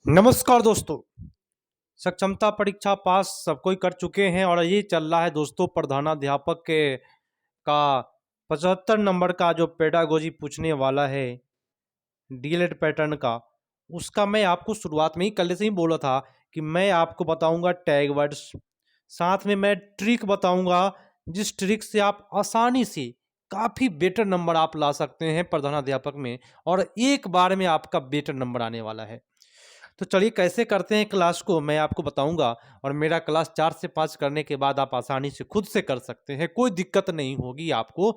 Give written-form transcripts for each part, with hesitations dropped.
नमस्कार दोस्तों। सक्षमता परीक्षा पास सब कोई कर चुके हैं और ये चल रहा है दोस्तों प्रधानाध्यापक के का 75 नंबर का जो पेडागोजी पूछने वाला है डीएलएड पैटर्न का। उसका मैं आपको शुरुआत में ही कल से ही बोला था कि मैं आपको बताऊंगा टैग वर्ड्स, साथ में मैं ट्रिक बताऊंगा जिस ट्रिक से आप आसानी से काफ़ी बेटर नंबर आप ला सकते हैं प्रधानाध्यापक में, और एक बार में आपका बेटर नंबर आने वाला है। तो चलिए कैसे करते हैं क्लास को मैं आपको बताऊंगा, और मेरा क्लास 4 से 5 करने के बाद आप आसानी से खुद से कर सकते हैं, कोई दिक्कत नहीं होगी आपको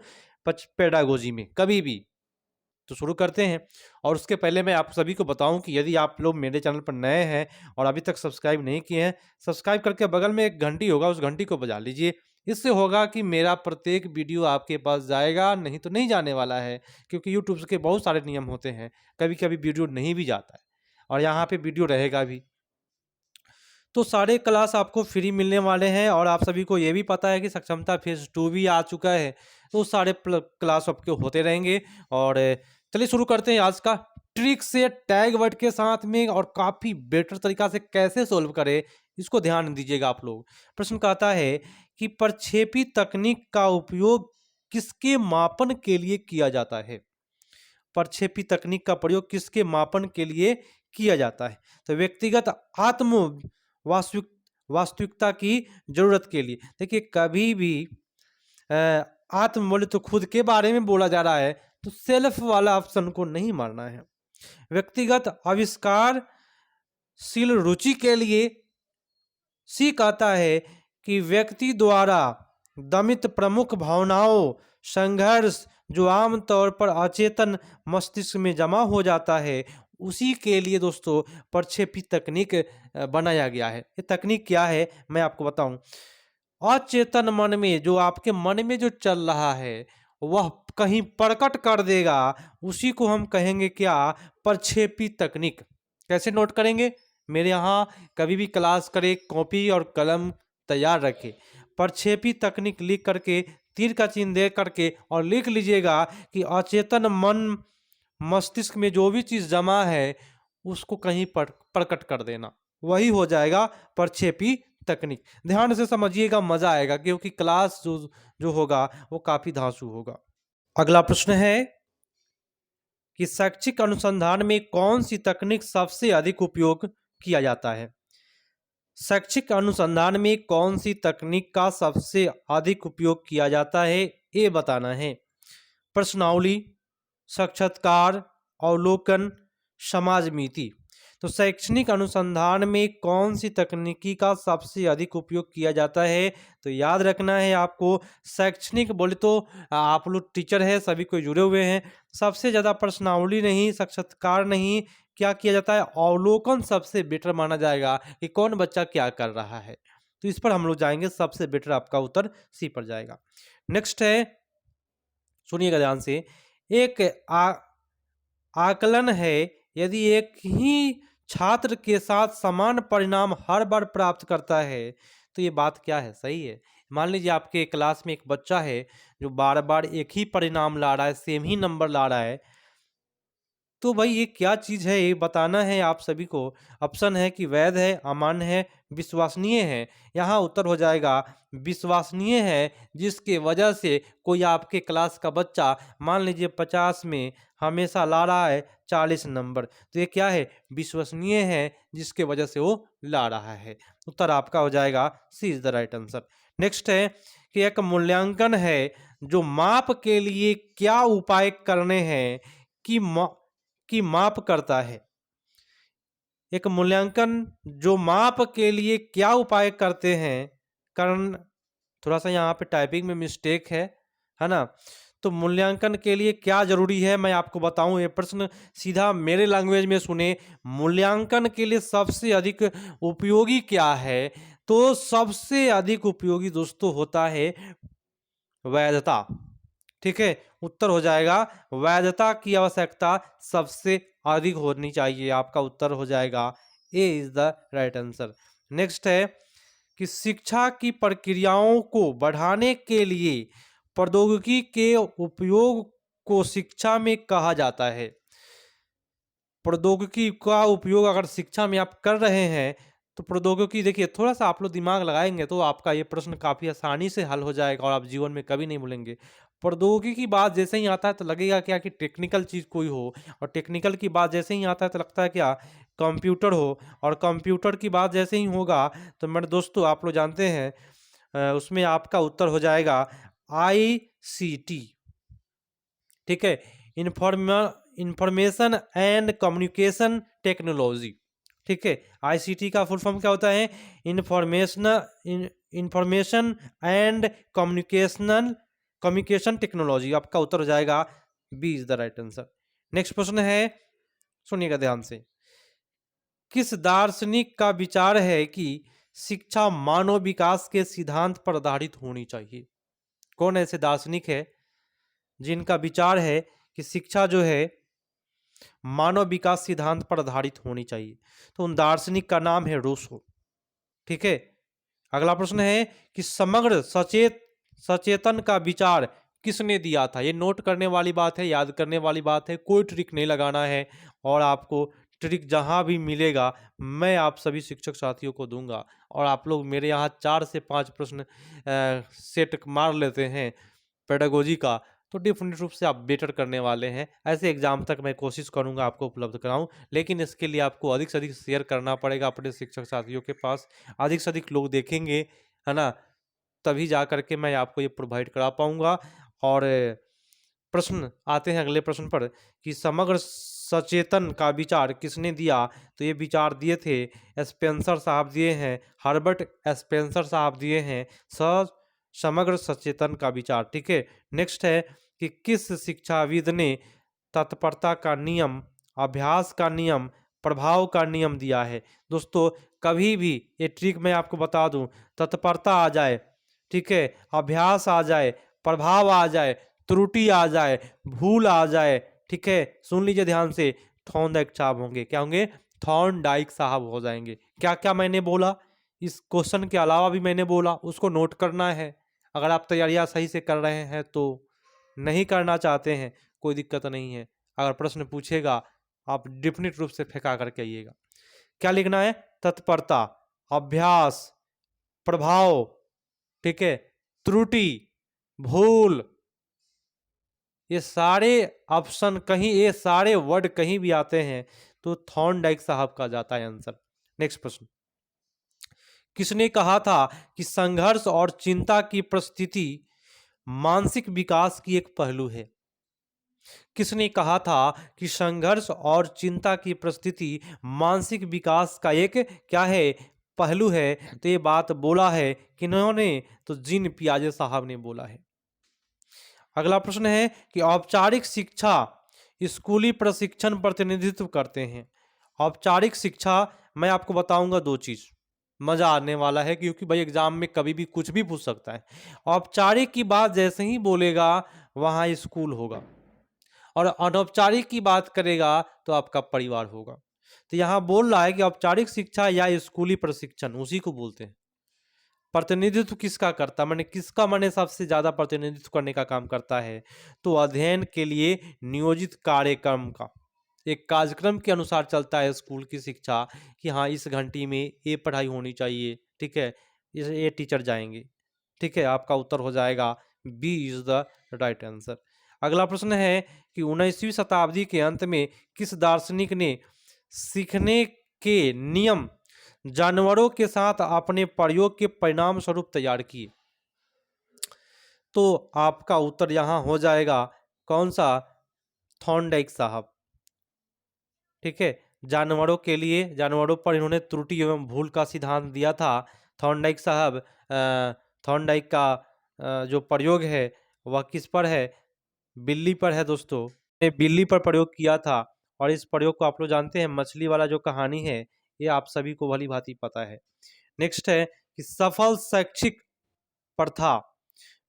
पेडागोजी में कभी भी। तो शुरू करते हैं। और उसके पहले मैं आप सभी को बताऊं कि यदि आप लोग मेरे चैनल पर नए हैं और अभी तक सब्सक्राइब नहीं किए हैं, सब्सक्राइब करके बगल में एक घंटी होगा, उस घंटी को बजा लीजिए। इससे होगा कि मेरा प्रत्येक वीडियो आपके पास जाएगा, नहीं तो नहीं जाने वाला है, क्योंकि यूट्यूब के बहुत सारे नियम होते हैं, कभी कभी वीडियो नहीं भी जाता है और यहाँ पे वीडियो रहेगा भी। तो सारे क्लास आपको फ्री मिलने वाले हैं और आप सभी को ये भी पता है कि सक्षमता फेज 2 भी आ चुका है, तो सारे क्लास आपके होते रहेंगे। और चलिए शुरू करते हैं आज का ट्रिक से टैग वर्ड के साथ में, और काफ़ी बेटर तरीका से कैसे सोल्व करें इसको ध्यान दीजिएगा आप लोग। प्रश्न कहता है कि प्रक्षेपी तकनीक का उपयोग किसके मापन के लिए किया जाता है। प्रक्षेपी तकनीक का प्रयोग किसके मापन के लिए किया जाता है। तो व्यक्तिगत आत्म वास्तविक वास्तविकता की जरूरत के लिए। देखिए कभी भी आत्म बोले तो खुद के बारे में बोला जा रहा है, तो सेल्फ वाला ऑप्शन को नहीं मारना है। व्यक्तिगत आविष्कारशील रुचि के लिए सी कहता है कि व्यक्ति द्वारा दमित प्रमुख भावनाओं संघर्ष जो आमतौर पर अचेतन मस्तिष्क में जमा हो जाता है, उसी के लिए दोस्तों प्रक्षेपी तकनीक बनाया गया है। ये तकनीक क्या है मैं आपको बताऊं। अचेतन मन में जो आपके मन में जो चल रहा है वह कहीं प्रकट कर देगा, उसी को हम कहेंगे क्या, प्रक्षेपी तकनीक। कैसे नोट करेंगे, मेरे यहाँ कभी भी क्लास करें कॉपी और कलम तैयार रखें, प्रक्षेपी तकनीक लिख करके तीर का चिन्ह दे करके और लिख लीजिएगा कि अचेतन मन मस्तिष्क में जो भी चीज़ जमा है उसको कहीं प्रकट कर देना, वही हो जाएगा प्रक्षेपी तकनीक। ध्यान से समझिएगा, मजा आएगा, क्योंकि क्लास जो जो होगा वो काफी धांसू होगा। अगला प्रश्न है कि शैक्षिक अनुसंधान में कौन सी तकनीक सबसे अधिक उपयोग किया जाता है। शैक्षिक अनुसंधान में कौन सी तकनीक का सबसे अधिक उपयोग किया जाता है ये बताना है। प्रश्नावली, साक्षात्कार, अवलोकन, समाज मीति। तो शैक्षणिक अनुसंधान में कौन सी तकनीकी का सबसे अधिक उपयोग किया जाता है, तो याद रखना है आपको। शैक्षणिक बोले तो आप लोग टीचर है, सभी कोई जुड़े हुए हैं। सबसे ज़्यादा प्रश्नावली नहीं, साक्षात्कार नहीं, क्या किया जाता है, अवलोकन सबसे बेटर माना जाएगा कि कौन बच्चा क्या कर रहा है। तो इस पर हम लोग जाएंगे, सबसे बेटर आपका उत्तर सी पर जाएगा। नेक्स्ट है, सुनिएगा ध्यान से। एक आकलन है, यदि एक ही छात्र के साथ समान परिणाम हर बार प्राप्त करता है तो ये बात क्या है, सही है। मान लीजिए आपके क्लास में एक बच्चा है जो बार बार एक ही परिणाम ला रहा है, सेम ही नंबर ला रहा है, तो भाई ये क्या चीज़ है ये बताना है आप सभी को। ऑप्शन है कि वैध है, अमान्य है, विश्वसनीय है। यहाँ उत्तर हो जाएगा विश्वसनीय है, जिसके वजह से कोई आपके क्लास का बच्चा मान लीजिए 50 में हमेशा ला रहा है 40 नंबर, तो ये क्या है, विश्वसनीय है, जिसके वजह से वो ला रहा है। उत्तर आपका हो जाएगा C is the right answer. Next है कि एक मूल्यांकन है जो माप के लिए क्या उपाय करने हैं की माप करता है। एक मूल्यांकन जो माप के लिए क्या उपाय करते हैं, कारण थोड़ा सा यहाँ पे टाइपिंग में मिस्टेक है ना। तो मूल्यांकन के लिए क्या जरूरी है मैं आपको बताऊं, ये प्रश्न सीधा मेरे लैंग्वेज में सुने। मूल्यांकन के लिए सबसे अधिक उपयोगी क्या है, तो सबसे अधिक उपयोगी दोस्तों होता है वैधता। ठीक है, उत्तर हो जाएगा वैधता की आवश्यकता सबसे अधिक होनी चाहिए। आपका उत्तर हो जाएगा A is the right answer. Next है कि शिक्षा की प्रक्रियाओं को बढ़ाने के लिए प्रौद्योगिकी के उपयोग को शिक्षा में कहा जाता है। प्रौद्योगिकी का उपयोग अगर शिक्षा में आप कर रहे हैं तो प्रौद्योगिकी, देखिए थोड़ा सा आप लोग दिमाग लगाएंगे तो आपका ये प्रश्न काफ़ी आसानी से हल हो जाएगा और आप जीवन में कभी नहीं भूलेंगे। प्रौद्योगिकी की बात जैसे ही आता है तो लगेगा क्या कि टेक्निकल चीज़ कोई हो, और टेक्निकल की बात जैसे ही आता है तो लगता है क्या कंप्यूटर हो, और कंप्यूटर की बात जैसे ही होगा तो मेरे दोस्तों आप लोग जानते हैं उसमें आपका उत्तर हो जाएगा ICT। ठीक है, इंफॉर्मेशन एंड कम्युनिकेशन टेक्नोलॉजी। ठीक है, आईसीटी का फुल फॉर्म क्या होता है? Information information and communication technology. आपका उत्तर हो जाएगा B is the right answer. Next प्रश्न है, सुनिएगा ध्यान से। किस दार्शनिक का विचार है कि शिक्षा मानव विकास के सिद्धांत पर आधारित होनी चाहिए? कौन ऐसे दार्शनिक है जिनका विचार है कि शिक्षा जो है मानव विकास सिद्धांत पर आधारित होनी चाहिए? तो उन दार्शनिक का नाम है रूसो। ठीक है, अगला प्रश्न है कि समग्र सचेतन का विचार किसने दिया था? ये नोट करने वाली बात है, याद करने वाली बात है, कोई ट्रिक नहीं लगाना है, और आपको ट्रिक जहां भी मिलेगा मैं आप सभी शिक्षक साथियों को दूंगा, और आप लोग मेरे यहाँ 4 से 5 प्रश्न सेट मार लेते हैं पेडागोजी का तो डिफिनेट रूप से आप बेटर करने वाले हैं। ऐसे एग्जाम तक मैं कोशिश करूंगा आपको उपलब्ध कराऊं, लेकिन इसके लिए आपको अधिक से अधिक शेयर करना पड़ेगा अपने शिक्षक साथियों के पास, अधिक से अधिक लोग देखेंगे, है ना, तभी जा करके मैं आपको ये प्रोवाइड करा पाऊंगा। और प्रश्न आते हैं अगले प्रश्न पर कि समग्र सचेतन का विचार किसने दिया? तो ये विचार दिए थे स्पेंसर साहब दिए हैं, हर्बर्ट स्पेंसर साहब दिए हैं समग्र सचेतन का विचार। ठीक है, नेक्स्ट है कि किस शिक्षाविद ने तत्परता का नियम, अभ्यास का नियम, प्रभाव का नियम दिया है? दोस्तों कभी भी ये ट्रिक मैं आपको बता दूं, तत्परता आ जाए, ठीक है, अभ्यास आ जाए, प्रभाव आ जाए, त्रुटि आ जाए, भूल आ जाए, ठीक है, सुन लीजिए ध्यान से, थॉर्नडाइक साहब होंगे। क्या होंगे? थॉर्नडाइक साहब हो जाएंगे। क्या क्या मैंने बोला, इस क्वेश्चन के अलावा भी मैंने बोला, उसको नोट करना है। अगर आप तैयारियां सही से कर रहे हैं तो, नहीं करना चाहते हैं कोई दिक्कत नहीं है, अगर प्रश्न पूछेगा आप डिफिनिट रूप से फेंका करके आइएगा। क्या लिखना है? तत्परता, अभ्यास, प्रभाव, ठीक है, त्रुटि, भूल, ये सारे ऑप्शन कहीं, ये सारे वर्ड कहीं भी आते हैं तो थॉर्नडाइक साहब का जाता है आंसर। नेक्स्ट प्रश्न, किसने कहा था कि संघर्ष और चिंता की परिस्थिति मानसिक विकास की एक पहलू है? किसने कहा था कि संघर्ष और चिंता की परिस्थिति मानसिक विकास का एक क्या है? पहलू है। तो ये बात बोला है किन्होंने? तो जीन पियाजे साहब ने बोला है। अगला प्रश्न है कि औपचारिक शिक्षा स्कूली प्रशिक्षण प्रतिनिधित्व करते हैं। औपचारिक शिक्षा मैं आपको बताऊंगा 2 चीज, मजा आने वाला है क्योंकि भाई एग्जाम में कभी भी कुछ भी पूछ सकता है। औपचारिक की बात जैसे ही बोलेगा वहां स्कूल होगा, और अनौपचारिक की बात करेगा तो आपका परिवार होगा। तो यहाँ बोल रहा है कि औपचारिक शिक्षा या स्कूली प्रशिक्षण उसी को बोलते हैं। प्रतिनिधित्व किसका करता, मैंने किसका मैंने सबसे ज्यादा प्रतिनिधित्व करने का काम करता है? तो अध्ययन के लिए नियोजित कार्यक्रम का, एक कार्यक्रम के अनुसार चलता है स्कूल की शिक्षा कि हाँ इस घंटी में ये पढ़ाई होनी चाहिए, ठीक है, ये टीचर जाएंगे। ठीक है, आपका उत्तर हो जाएगा B is the right answer. अगला प्रश्न है कि 19वीं शताब्दी के अंत में किस दार्शनिक ने सीखने के नियम जानवरों के साथ अपने प्रयोग के परिणाम स्वरूप तैयार किए? तो आपका उत्तर यहां हो जाएगा कौन सा? थॉर्नडाइक साहब। ठीक है, जानवरों के लिए, जानवरों पर इन्होंने त्रुटि एवं भूल का सिद्धांत दिया था थॉर्नडाइक साहब। थॉर्नडाइक का जो प्रयोग है वह किस पर है? बिल्ली पर है दोस्तों, ने बिल्ली पर प्रयोग किया था। और इस प्रयोग को आप लोग जानते हैं, मछली वाला जो कहानी है ये आप सभी को भली भांति पता है। नेक्स्ट है कि सफल शैक्षिक प्रथा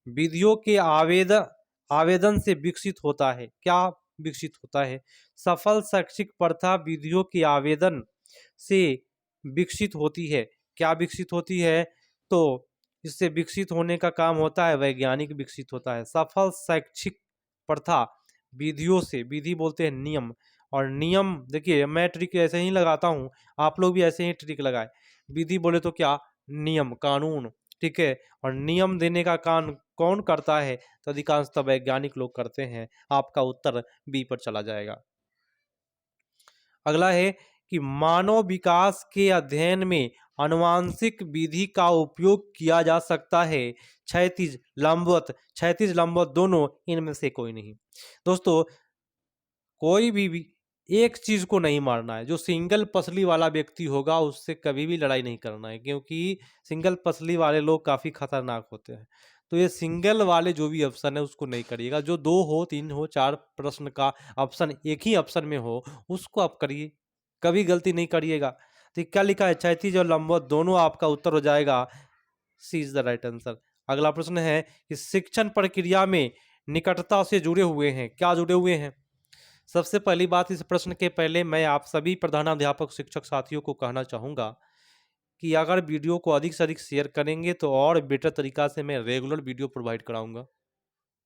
विधियों के आवेदन से विकसित होता है। क्या विकसित होता है? सफल शैक्षिक प्रथा विधियों के आवेदन से विकसित होती है। क्या विकसित होती है? तो इससे विकसित होने का काम होता है वैज्ञानिक विकसित होता है। सफल शैक्षिक प्रथा विधियों से, विधि बोलते हैं नियम, और नियम, देखिए मैं ट्रिक ऐसे ही लगाता हूँ, आप लोग भी ऐसे ही ट्रिक लगाए। विधि बोले तो क्या, नियम, कानून, ठीक है। और नियम देने का काम कौन करता है, तो अधिकांशतः वैज्ञानिक लोग करते हैं। आपका उत्तर बी पर चला जाएगा। अगला है कि मानव विकास के अध्ययन में आनुवांशिक विधि का उपयोग किया जा सकता है। क्षैतिज लंबवत दोनों, इनमें से कोई नहीं। दोस्तों, कोई भी एक चीज को नहीं मारना है। जो सिंगल पसली वाला व्यक्ति होगा उससे कभी भी लड़ाई नहीं करना है, क्योंकि सिंगल पसली वाले लोग काफी खतरनाक होते हैं। तो ये सिंगल वाले जो भी ऑप्शन है उसको नहीं करिएगा। जो 2 हो, 3 हो, 4 प्रश्न का ऑप्शन एक ही ऑप्शन में हो उसको आप करिए, कभी गलती नहीं करिएगा। तो ये क्या लिखा है, क्षैतिज और लंबवत दोनों, आपका उत्तर हो जाएगा C is the right answer. अगला प्रश्न है कि शिक्षण प्रक्रिया में निकटता से जुड़े हुए हैं, क्या जुड़े हुए हैं। सबसे पहली बात, इस प्रश्न के पहले मैं आप सभी प्रधानाध्यापक शिक्षक साथियों को कहना चाहूँगा कि अगर वीडियो को अधिक से अधिक शेयर करेंगे तो और बेटर तरीका से मैं रेगुलर वीडियो प्रोवाइड कराऊंगा।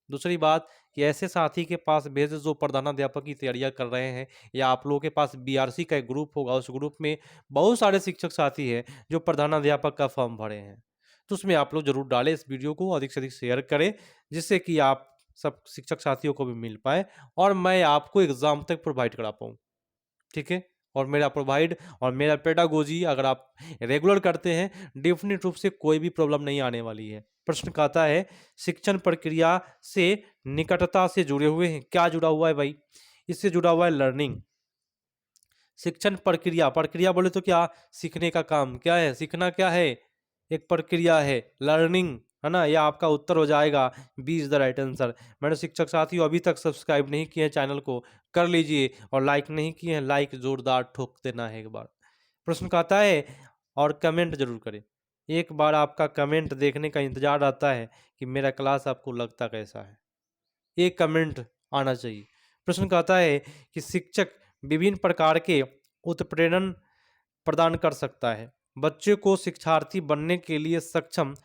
दूसरी बात कि ऐसे साथी के पास भेज जो प्रधानाध्यापक की तैयारियां कर रहे हैं, या आप लोगों के पास बीआरसी का एक ग्रुप होगा, उस ग्रुप में बहुत सारे शिक्षक साथी हैं जो प्रधानाध्यापक का फॉर्म भरे हैं, तो उसमें आप लोग जरूर डालें। इस वीडियो को अधिक से अधिक शेयर करें, जिससे कि आप सब शिक्षक साथियों को भी मिल पाए और मैं आपको एग्जाम तक प्रोवाइड करा पाऊँ, ठीक है। और मेरा पेडागोजी अगर आप रेगुलर करते हैं, डेफिनेट रूप से कोई भी प्रॉब्लम नहीं आने वाली है। प्रश्न कहता है शिक्षण प्रक्रिया से निकटता से जुड़े हुए हैं, क्या जुड़ा हुआ है भाई, इससे जुड़ा हुआ है लर्निंग। शिक्षण प्रक्रिया, प्रक्रिया बोले तो क्या, सीखने का काम, क्या है सीखना, क्या है एक प्रक्रिया है, लर्निंग, है ना। यह आपका उत्तर हो जाएगा, B is the right answer. मैंने शिक्षक साथियों अभी तक सब्सक्राइब नहीं किए हैं चैनल को, कर लीजिए, और लाइक नहीं किए हैं, लाइक जोरदार ठोक देना है एक बार। प्रश्न कहता है, और कमेंट जरूर करें, एक बार आपका कमेंट देखने का इंतजार रहता है कि मेरा क्लास आपको लगता कैसा है, एक कमेंट आना चाहिए। प्रश्न कहता है कि शिक्षक विभिन्न प्रकार के उत्प्रेरण प्रदान कर सकता है। बच्चे को शिक्षार्थी बनने के लिए सक्षम,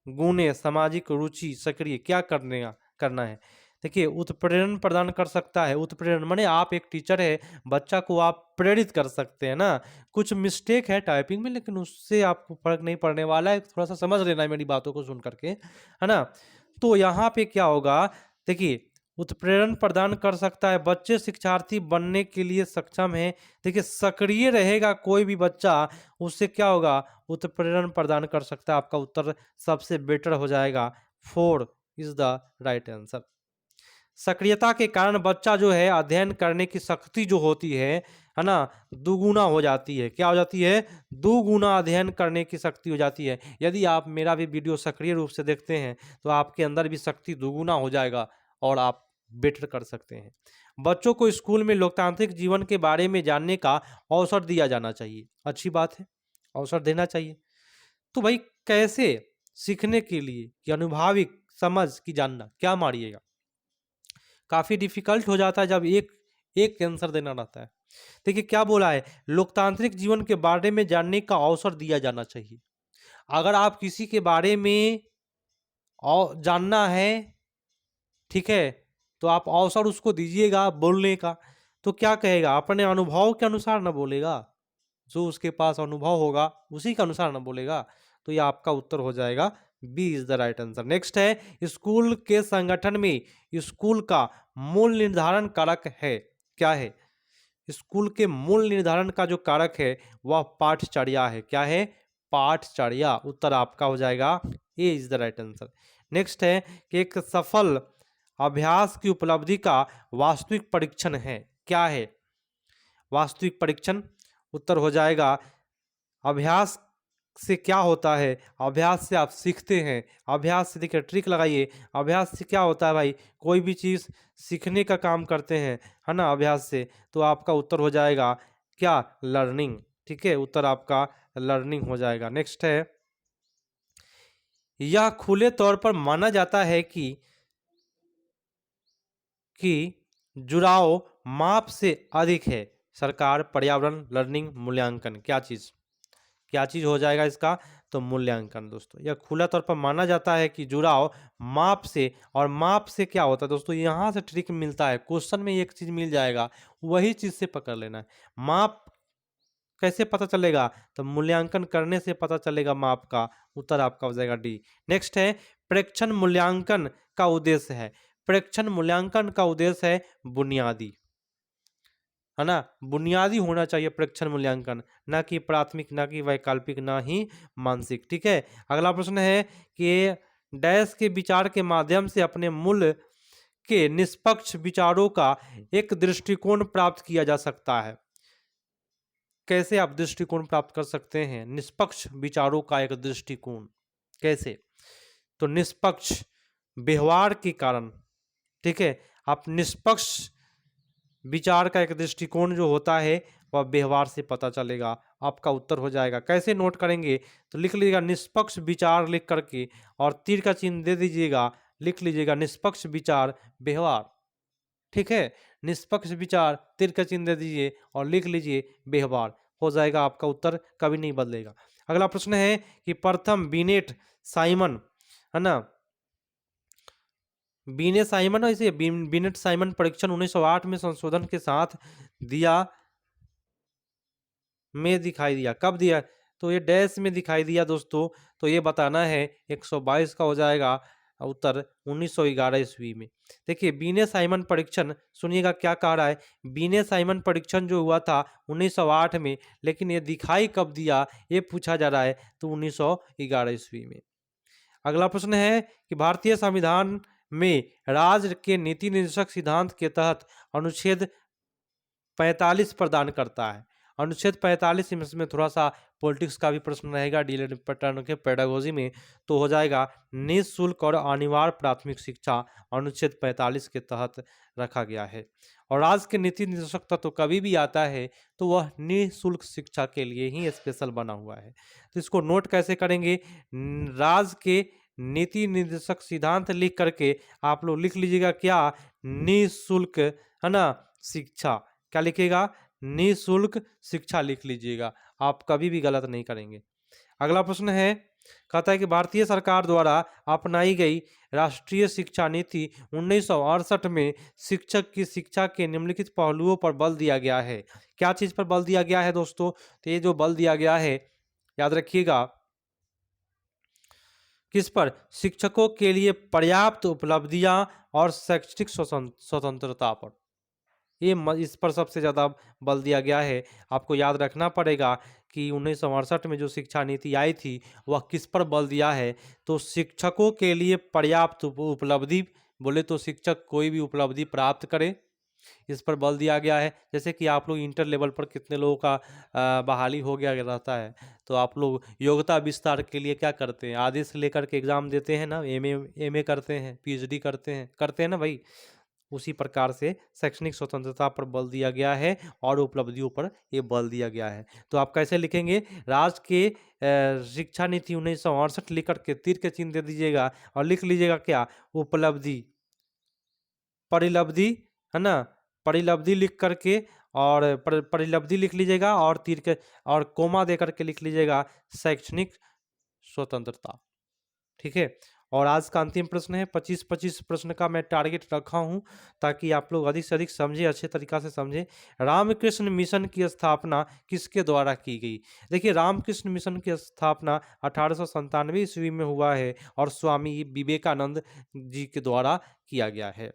गुणे, सामाजिक रुचि, सक्रिय, क्या करना है। देखिए, उत्प्रेरण प्रदान कर सकता है। उत्प्रेरण माने आप एक टीचर है, बच्चा को आप प्रेरित कर सकते हैं ना। कुछ मिस्टेक है टाइपिंग में, लेकिन उससे आपको फर्क नहीं पड़ने वाला है, थोड़ा सा समझ लेना है मेरी बातों को सुन करके, है ना। तो यहाँ पे क्या होगा, देखिए, उत्प्रेरण प्रदान कर सकता है, बच्चे शिक्षार्थी बनने के लिए सक्षम है। देखिए, सक्रिय रहेगा कोई भी बच्चा, उससे क्या होगा, उत्प्रेरण प्रदान कर सकता है। आपका उत्तर सबसे बेटर हो जाएगा, 4 इज द राइट आंसर। सक्रियता के कारण बच्चा जो है अध्ययन करने की शक्ति जो होती है ना, दुगुना हो जाती है। क्या हो जाती है, दुगुना अध्ययन करने की शक्ति हो जाती है। यदि आप मेरा भी वीडियो सक्रिय रूप से देखते हैं तो आपके अंदर भी शक्ति दुगुना हो जाएगा और आप बेटर कर सकते हैं। बच्चों को स्कूल में लोकतांत्रिक जीवन के बारे में जानने का अवसर दिया जाना चाहिए, अच्छी बात है, अवसर देना चाहिए। तो भाई कैसे, सीखने के लिए कि अनुभविक समझ की जानना, क्या मारिएगा, काफी डिफिकल्ट हो जाता है जब एक एक आंसर देना रहता है। देखिए क्या बोला है, लोकतांत्रिक जीवन के बारे में जानने का अवसर दिया जाना चाहिए। अगर आप किसी के बारे में जानना है, ठीक है, तो आप अवसर उसको दीजिएगा बोलने का। तो क्या कहेगा, अपने अनुभव के अनुसार ना बोलेगा, जो उसके पास अनुभव होगा उसी के अनुसार ना बोलेगा। तो ये आपका उत्तर हो जाएगा, B is the right answer. Next है, स्कूल के संगठन में स्कूल का मूल निर्धारण कारक है, क्या है। स्कूल के मूल निर्धारण का जो कारक है वह पाठचर्या है, क्या है, पाठचर्या। उत्तर आपका हो जाएगा, A is the right answer. Next है कि एक सफल अभ्यास की उपलब्धि का वास्तविक परीक्षण है, क्या है, वास्तविक परीक्षण। उत्तर हो जाएगा, अभ्यास से क्या होता है, अभ्यास से आप सीखते हैं। अभ्यास से, देखिए ट्रिक लगाइए, अभ्यास से क्या होता है भाई, कोई भी चीज़ सीखने का काम करते हैं, है ना, अभ्यास से। तो आपका उत्तर हो जाएगा क्या, लर्निंग, ठीक है, उत्तर आपका लर्निंग हो जाएगा। नेक्स्ट है, यह खुले तौर पर माना जाता है कि जुड़ाव माप से अधिक है, सरकार, पर्यावरण, लर्निंग, मूल्यांकन, क्या चीज़, क्या चीज हो जाएगा इसका, तो मूल्यांकन दोस्तों। यह खुला तौर पर माना जाता है कि जुड़ाव माप से, और माप से क्या होता है दोस्तों, यहाँ से ट्रिक मिलता है, क्वेश्चन में एक चीज मिल जाएगा, वही चीज से पकड़ लेना है। माप कैसे पता चलेगा, तो मूल्यांकन करने से पता चलेगा माप का। उत्तर आपका हो जाएगा डी। नेक्स्ट है प्रेक्षण मूल्यांकन का उद्देश्य है। प्रेक्षण मूल्यांकन का उद्देश्य है बुनियादी, है ना, बुनियादी होना चाहिए प्रेक्षण मूल्यांकन, ना कि प्राथमिक, ना कि वैकल्पिक, ना ही मानसिक। ठीक है, अगला प्रश्न है कि डैश के विचार के माध्यम से अपने मूल के निष्पक्ष विचारों का एक दृष्टिकोण प्राप्त किया जा सकता है। कैसे आप दृष्टिकोण प्राप्त कर सकते हैं, निष्पक्ष विचारों का एक दृष्टिकोण कैसे, तो निष्पक्ष व्यवहार के कारण। ठीक है, आप निष्पक्ष विचार का एक दृष्टिकोण जो होता है वह व्यवहार से पता चलेगा। आपका उत्तर हो जाएगा। कैसे नोट करेंगे, तो लिख लीजिएगा निष्पक्ष विचार लिख करके और तीर का चिन्ह दे दीजिएगा, लिख लीजिएगा निष्पक्ष विचार व्यवहार। ठीक है, निष्पक्ष विचार तीर का चिन्ह दे दीजिए और लिख लीजिए व्यवहार, हो जाएगा आपका उत्तर, कभी नहीं बदलेगा। अगला प्रश्न है कि प्रथम बीनेट साइमन, है ना, बीने साइमन, इसे बीनेट साइमन परीक्षण 1908 में संशोधन के साथ दिखाई दिया। कब दिया, तो ये डैश में दिखाई दिया दोस्तों, तो ये बताना है 122 का हो जाएगा उत्तर 1911 ईस्वी में। देखिए बीने साइमन परीक्षण, सुनिएगा क्या कह रहा है, बीने साइमन परीक्षण जो हुआ था 1908 में, लेकिन ये दिखाई कब दिया ये पूछा जा रहा है, तो 1911 ईस्वी में। अगला प्रश्न है कि भारतीय संविधान में राज्य के नीति निर्देशक सिद्धांत के तहत अनुच्छेद 45 प्रदान करता है। अनुच्छेद 45 इसमें थोड़ा सा पॉलिटिक्स का भी प्रश्न रहेगा डीएलएड पैटर्न के पेडागोजी में, तो हो जाएगा निःशुल्क और अनिवार्य प्राथमिक शिक्षा अनुच्छेद 45 के तहत रखा गया है। और राज्य के नीति निर्देशक तत्व कभी भी आता है तो वह निःशुल्क शिक्षा के लिए ही स्पेशल बना हुआ है। तो इसको नोट कैसे करेंगे, राज्य के नीति निर्देशक सिद्धांत लिख करके आप लोग लिख लीजिएगा क्या, निःशुल्क, है ना, शिक्षा। क्या लिखिएगा, निःशुल्क शिक्षा लिख लीजिएगा, आप कभी भी गलत नहीं करेंगे। अगला प्रश्न है, कहता है कि भारतीय सरकार द्वारा अपनाई गई राष्ट्रीय शिक्षा नीति 1968 में शिक्षक की शिक्षा के निम्नलिखित पहलुओं पर बल दिया गया है। क्या चीज पर बल दिया गया है दोस्तों, तो ये जो बल दिया गया है याद रखिएगा, किस पर, शिक्षकों के लिए पर्याप्त उपलब्धियां और शैक्षिक स्वतंत्रता पर। ये इस पर सबसे ज़्यादा बल दिया गया है। आपको याद रखना पड़ेगा कि 1968 में जो शिक्षा नीति आई थी वह किस पर बल दिया है, तो शिक्षकों के लिए पर्याप्त उपलब्धि, बोले तो शिक्षक कोई भी उपलब्धि प्राप्त करे, इस पर बल दिया गया है। जैसे कि आप लोग इंटर लेवल पर कितने लोगों का बहाली हो गया रहता है, तो आप लोग योग्यता विस्तार के लिए क्या करते हैं, आदेश लेकर के एग्ज़ाम देते हैं ना, एमए करते हैं, पीएचडी करते हैं ना भाई। उसी प्रकार से शैक्षणिक स्वतंत्रता पर बल दिया गया है और उपलब्धियों पर ये बल दिया गया है। तो आप कैसे लिखेंगे, राज्य के शिक्षा नीति 1968 लिख कर के तीर के चिन्ह दे दीजिएगा और लिख लीजिएगा क्या, उपलब्धि, परिलब्धि, है ना, परिलब्धि लिख करके और परिलब्धि लिख लीजिएगा और तीर के और कोमा दे करके लिख लीजिएगा शैक्षणिक स्वतंत्रता। ठीक है, और आज का अंतिम प्रश्न है, 25-25 प्रश्न का मैं टारगेट रखा हूं ताकि आप लोग अधिक से अधिक समझे, अच्छे तरीका से समझे। रामकृष्ण मिशन की स्थापना किसके द्वारा की गई। देखिए रामकृष्ण मिशन की स्थापना 1897 ईस्वी में हुआ है और स्वामी विवेकानंद जी के द्वारा किया गया है।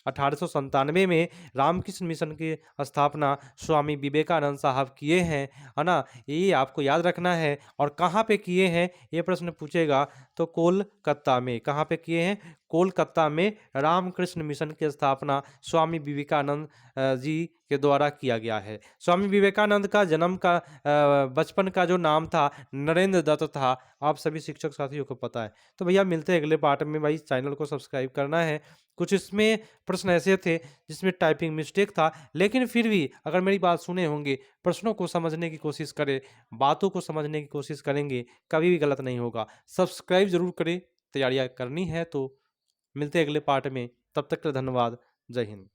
1897 में रामकृष्ण मिशन की स्थापना स्वामी विवेकानंद साहब किए हैं, है ना, ये आपको याद रखना है। और कहाँ पे किए हैं ये प्रश्न पूछेगा, तो कोलकाता में। कहाँ पे किए हैं, कोलकाता में रामकृष्ण मिशन की स्थापना स्वामी विवेकानंद जी के द्वारा किया गया है। स्वामी विवेकानंद का जन्म का बचपन का जो नाम था नरेंद्र दत्त था, आप सभी शिक्षक साथियों को पता है। तो भैया मिलते हैं अगले पार्ट में, भाई चैनल को सब्सक्राइब करना है। कुछ इसमें प्रश्न ऐसे थे जिसमें टाइपिंग मिस्टेक था, लेकिन फिर भी अगर मेरी बात सुने होंगे, प्रश्नों को समझने की कोशिश करें, बातों को समझने की कोशिश करेंगे, कभी भी गलत नहीं होगा। सब्सक्राइब जरूर करें, तैयारियां करनी है तो। मिलते हैं अगले पार्ट में, तब तक के लिए धन्यवाद, जय हिंद।